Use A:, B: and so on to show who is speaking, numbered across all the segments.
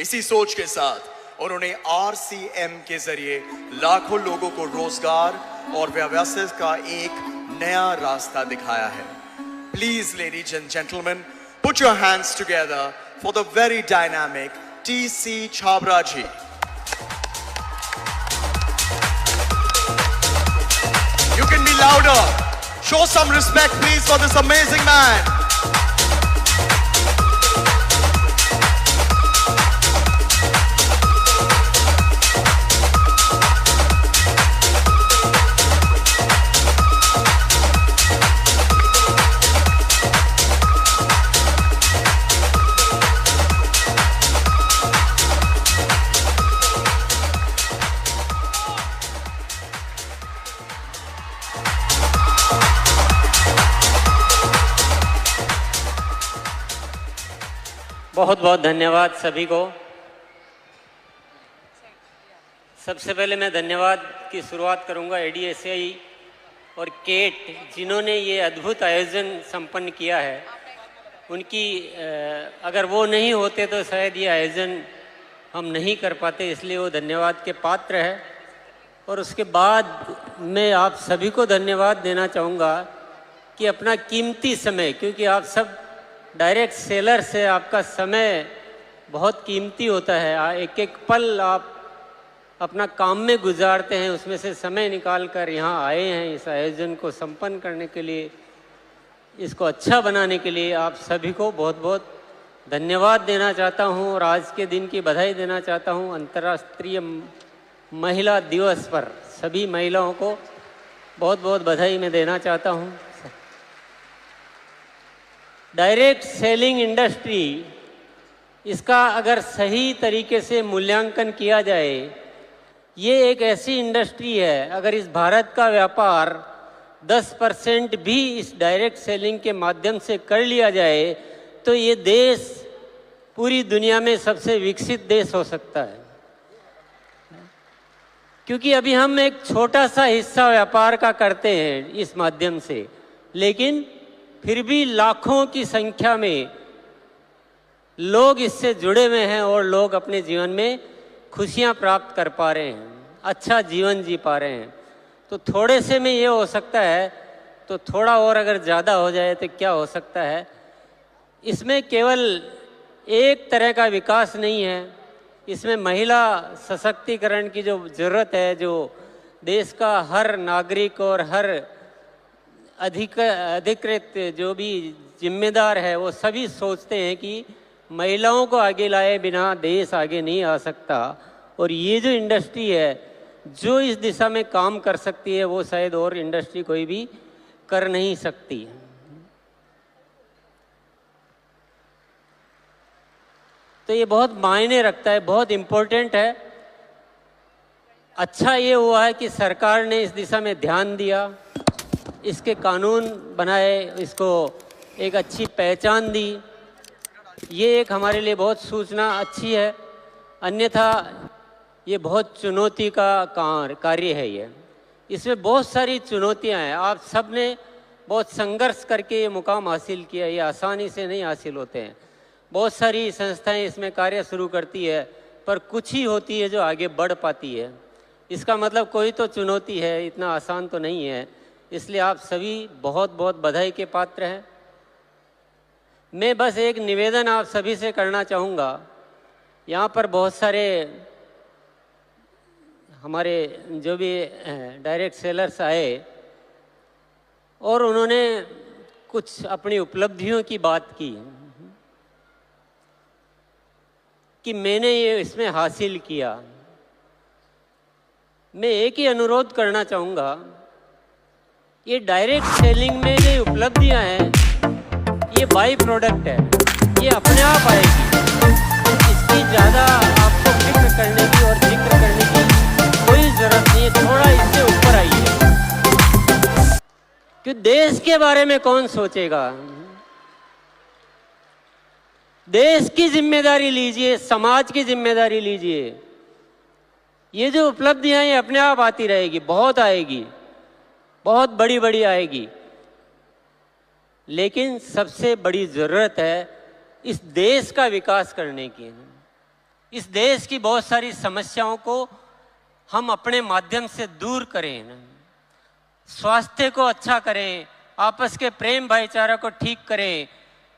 A: इसी सोच के साथ उन्होंने RCM के जरिए लाखों लोगों को रोजगार और व्यवसाय का एक नया रास्ता दिखाया है। Please, ladies and gentlemen, put your hands together for the very dynamic TC Chhabra ji. You can be louder. Show some respect, please, for this amazing man.
B: बहुत बहुत धन्यवाद सभी को। सबसे पहले मैं धन्यवाद की शुरुआत करूंगा ADSI और केट, जिन्होंने ये अद्भुत आयोजन संपन्न किया है। उनकी अगर वो नहीं होते तो शायद ये आयोजन हम नहीं कर पाते, इसलिए वो धन्यवाद के पात्र है। और उसके बाद मैं आप सभी को धन्यवाद देना चाहूँगा कि अपना कीमती समय, क्योंकि आप सब डायरेक्ट सेलर से आपका समय बहुत कीमती होता है, एक एक पल आप अपना काम में गुजारते हैं, उसमें से समय निकाल कर यहाँ आए हैं इस आयोजन को संपन्न करने के लिए, इसको अच्छा बनाने के लिए। आप सभी को बहुत बहुत धन्यवाद देना चाहता हूँ और आज के दिन की बधाई देना चाहता हूँ। अंतर्राष्ट्रीय महिला दिवस पर सभी महिलाओं को बहुत बहुत बधाई मैं देना चाहता हूँ। डायरेक्ट सेलिंग इंडस्ट्री, इसका अगर सही तरीके से मूल्यांकन किया जाए, ये एक ऐसी इंडस्ट्री है, अगर इस भारत का व्यापार 10% भी इस डायरेक्ट सेलिंग के माध्यम से कर लिया जाए तो ये देश पूरी दुनिया में सबसे विकसित देश हो सकता है। क्योंकि अभी हम एक छोटा सा हिस्सा व्यापार का करते हैं इस माध्यम से, लेकिन फिर भी लाखों की संख्या में लोग इससे जुड़े हुए हैं और लोग अपने जीवन में खुशियां प्राप्त कर पा रहे हैं, अच्छा जीवन जी पा रहे हैं। तो थोड़े से में ये हो सकता है, तो थोड़ा और अगर ज़्यादा हो जाए तो क्या हो सकता है। इसमें केवल एक तरह का विकास नहीं है, इसमें महिला सशक्तिकरण की जो ज़रूरत है, जो देश का हर नागरिक और हर अधिकृत जो भी जिम्मेदार है, वो सभी सोचते हैं कि महिलाओं को आगे लाए बिना देश आगे नहीं आ सकता। और ये जो इंडस्ट्री है जो इस दिशा में काम कर सकती है, वो शायद और इंडस्ट्री कोई भी कर नहीं सकती। तो ये बहुत मायने रखता है, बहुत इम्पोर्टेंट है। अच्छा ये हुआ है कि सरकार ने इस दिशा में ध्यान दिया, इसके कानून बनाए, इसको एक अच्छी पहचान दी। ये एक हमारे लिए बहुत सूचना अच्छी है, अन्यथा ये बहुत चुनौती का कार्य है। ये इसमें बहुत सारी चुनौतियां हैं। आप सब ने बहुत संघर्ष करके ये मुकाम हासिल किया, ये आसानी से नहीं हासिल होते हैं। बहुत सारी संस्थाएं इसमें कार्य शुरू करती है, पर कुछ ही होती है जो आगे बढ़ पाती है। इसका मतलब कोई तो चुनौती है, इतना आसान तो नहीं है। इसलिए आप सभी बहुत बहुत बधाई के पात्र हैं। मैं बस एक निवेदन आप सभी से करना चाहूँगा। यहाँ पर बहुत सारे हमारे जो भी डायरेक्ट सेलर्स आए और उन्होंने कुछ अपनी उपलब्धियों की बात की कि मैंने ये इसमें हासिल किया। मैं एक ही अनुरोध करना चाहूँगा, ये डायरेक्ट सेलिंग में जो उपलब्धियां हैं ये बाई प्रोडक्ट है, ये अपने आप आएगी। इसकी ज़्यादा आपको फिक्र करने की और जिक्र करने की कोई ज़रूरत नहीं है। थोड़ा इससे ऊपर आइए, कि देश के बारे में कौन सोचेगा। देश की जिम्मेदारी लीजिए, समाज की जिम्मेदारी लीजिए। ये जो उपलब्धियां ये अपने आप आती रहेगी, बहुत आएगी, बहुत बड़ी बड़ी आएगी। लेकिन सबसे बड़ी ज़रूरत है इस देश का विकास करने की। इस देश की बहुत सारी समस्याओं को हम अपने माध्यम से दूर करें, स्वास्थ्य को अच्छा करें, आपस के प्रेम भाईचारा को ठीक करें।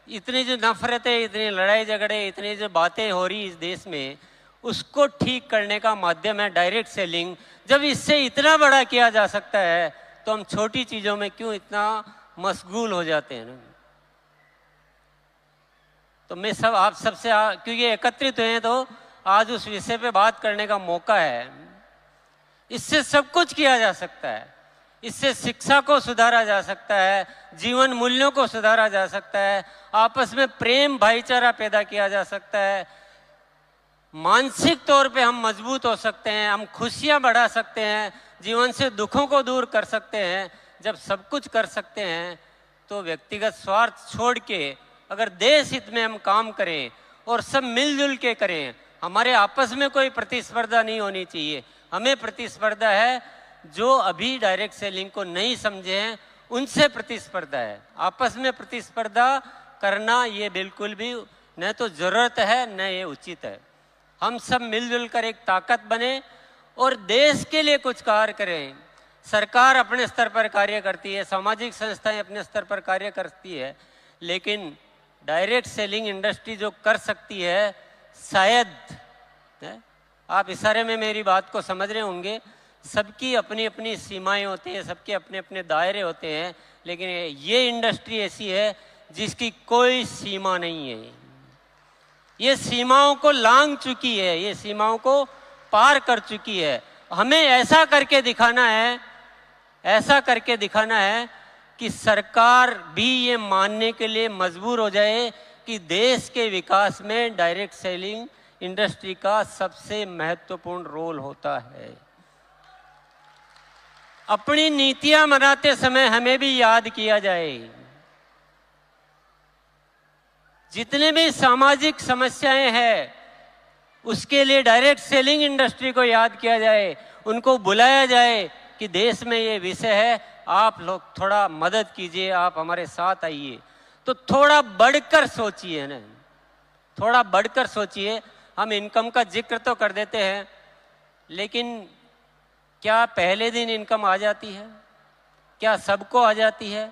B: इतनी जो नफरतें, इतनी लड़ाई झगड़े, इतनी जो बातें हो रही इस देश में, उसको ठीक करने का माध्यम है डायरेक्ट सेलिंग। जब इससे इतना बड़ा किया जा सकता है तो हम छोटी चीज़ों में क्यों इतना मशगूल हो जाते हैं ना। तो मैं सब आप सबसे क्योंकि एकत्रित हुए हैं तो आज उस विषय पे बात करने का मौका है। इससे सब कुछ किया जा सकता है। इससे शिक्षा को सुधारा जा सकता है, जीवन मूल्यों को सुधारा जा सकता है, आपस में प्रेम भाईचारा पैदा किया जा सकता है, मानसिक तौर पे हम मजबूत हो सकते हैं, हम खुशियां बढ़ा सकते हैं, जीवन से दुखों को दूर कर सकते हैं। जब सब कुछ कर सकते हैं तो व्यक्तिगत स्वार्थ छोड़ के अगर देश हित में हम काम करें और सब मिलजुल के करें, हमारे आपस में कोई प्रतिस्पर्धा नहीं होनी चाहिए। हमें प्रतिस्पर्धा है जो अभी डायरेक्ट सेलिंग को नहीं समझे हैं, उनसे प्रतिस्पर्धा है। आपस में प्रतिस्पर्धा करना ये बिल्कुल भी न तो जरूरत है न ये उचित है। हम सब मिलजुल कर एक ताकत बने और देश के लिए कुछ कार्य करें। सरकार अपने स्तर पर कार्य करती है, सामाजिक संस्थाएं अपने स्तर पर कार्य करती है, लेकिन डायरेक्ट सेलिंग इंडस्ट्री जो कर सकती है, शायद आप इशारे में मेरी बात को समझ रहे होंगे, सबकी अपनी अपनी सीमाएं होती हैं, सबके अपने अपने दायरे होते हैं, लेकिन ये इंडस्ट्री ऐसी है जिसकी कोई सीमा नहीं है। ये सीमाओं को लांघ चुकी है, ये सीमाओं को पार कर चुकी है। हमें ऐसा करके दिखाना है, ऐसा करके दिखाना है कि सरकार भी ये मानने के लिए मजबूर हो जाए कि देश के विकास में डायरेक्ट सेलिंग इंडस्ट्री का सबसे महत्वपूर्ण रोल होता है। अपनी नीतियां बनाते समय हमें भी याद किया जाए, जितने भी सामाजिक समस्याएं हैं उसके लिए डायरेक्ट सेलिंग इंडस्ट्री को याद किया जाए, उनको बुलाया जाए कि देश में ये विषय है, आप लोग थोड़ा मदद कीजिए, आप हमारे साथ आइए। तो थोड़ा बढ़कर सोचिए ना, थोड़ा बढ़कर सोचिए। हम इनकम का जिक्र तो कर देते हैं, लेकिन क्या पहले दिन इनकम आ जाती है? क्या सबको आ जाती है?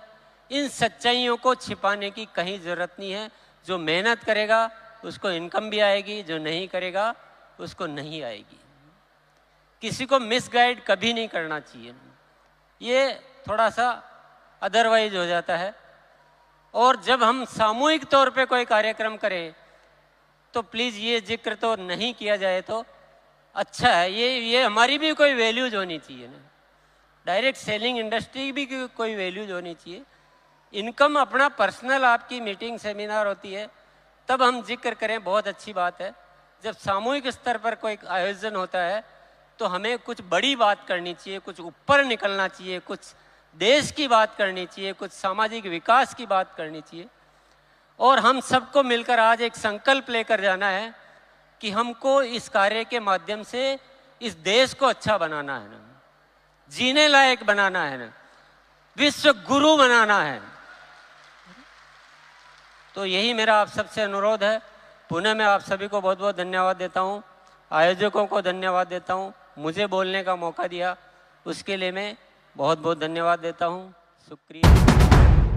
B: इन सच्चाइयों को छिपाने की कहीं ज़रूरत नहीं है। जो मेहनत करेगा उसको इनकम भी आएगी, जो नहीं करेगा उसको नहीं आएगी। किसी को मिसगाइड कभी नहीं करना चाहिए, ये थोड़ा सा अदरवाइज हो जाता है। और जब हम सामूहिक तौर पे कोई कार्यक्रम करें तो प्लीज़ ये जिक्र तो नहीं किया जाए तो अच्छा है। ये हमारी भी कोई वैल्यूज होनी चाहिए ना, डायरेक्ट सेलिंग इंडस्ट्री भी कोई वैल्यूज होनी चाहिए। इनकम अपना पर्सनल आपकी मीटिंग सेमिनार होती है तब हम जिक्र करें, बहुत अच्छी बात है। जब सामूहिक स्तर पर कोई आयोजन होता है तो हमें कुछ बड़ी बात करनी चाहिए, कुछ ऊपर निकलना चाहिए, कुछ देश की बात करनी चाहिए, कुछ सामाजिक विकास की बात करनी चाहिए। और हम सबको मिलकर आज एक संकल्प लेकर जाना है कि हमको इस कार्य के माध्यम से इस देश को अच्छा बनाना है ना, जीने लायक बनाना है ना, विश्व गुरु बनाना है। तो यही मेरा आप सबसे अनुरोध है। पुनः मैं आप सभी को बहुत बहुत धन्यवाद देता हूँ, आयोजकों को धन्यवाद देता हूँ, मुझे बोलने का मौका दिया उसके लिए मैं बहुत बहुत धन्यवाद देता हूँ। शुक्रिया।